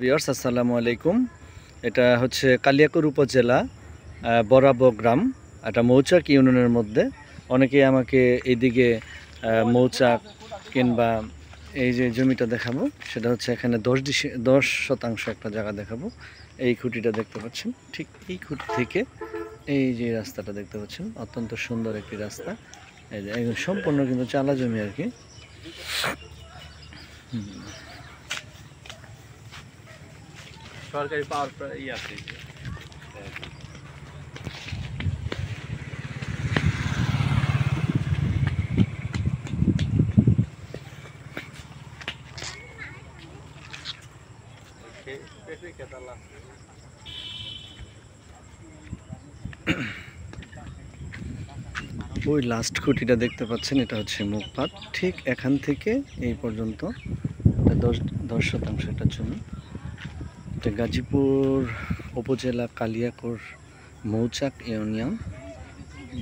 Viewers আসসালামু আলাইকুম। এটা হচ্ছে কালিয়াকৈর উপজেলা বরাবো গ্রাম, এটা মৌচাক ইউনিয়নের মধ্যে। অনেকেই আমাকে এইদিকে মৌচাক কিংবা এই যে জমিটা দেখাবো, সেটা হচ্ছে এখানে 10% একটা জায়গা দেখাবো। এই খুঁটিটা দেখতে পাচ্ছেন, ঠিক এই খুঁটি থেকে এই যে রাস্তাটা দেখতে পাচ্ছেন, অত্যন্ত সুন্দর একটি রাস্তা। এই যে একদম সম্পূর্ণ কিন্তু চালা জমি আর কি। সরকারি পাওয়ার আছে। ওই লাস্ট খুঁটিটা দেখতে পাচ্ছেন, এটা হচ্ছে মুখপাত। ঠিক এখান থেকে এই পর্যন্ত 10% এটার জন্য। এটা গাজীপুর উপজেলা কালিয়াকৈর মৌচাক ইউনিয়ন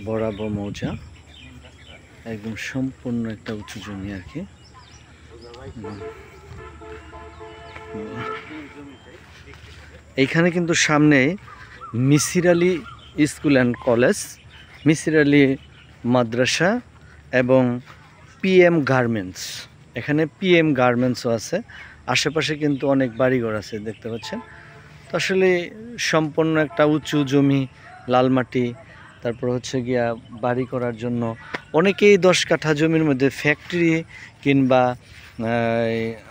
বরাবো মৌজা। একদম সম্পূর্ণ একটা উঁচু জমি আর কি। এইখানে কিন্তু সামনে Misir Ali school and college, Misir Ali মাদ্রাসা এবং পিএম গার্মেন্টস। এখানে পিএম গার্মেন্টসও আছে। আশেপাশে কিন্তু অনেক বাড়িঘর আছে দেখতে পাচ্ছেন। তো আসলে সম্পূর্ণ একটা উঁচু জমি, লাল মাটি। তারপর হচ্ছে গিয়া বাড়ি করার জন্য অনেকেই 10 কাঠা জমির মধ্যে ফ্যাক্টরি কিংবা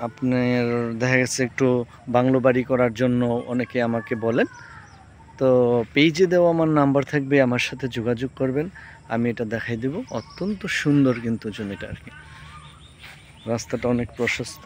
আপনার দেখা গেছে একটু বাংলো বাড়ি করার জন্য অনেকে আমাকে বলেন। তো পেজে দেওয়া আমার নাম্বার থাকবে, আমার সাথে যোগাযোগ করবেন, আমি এটা দেখাই দেব। অত্যন্ত সুন্দর কিন্তু জমিটা আর কি। রাস্তাটা অনেক প্রশস্ত।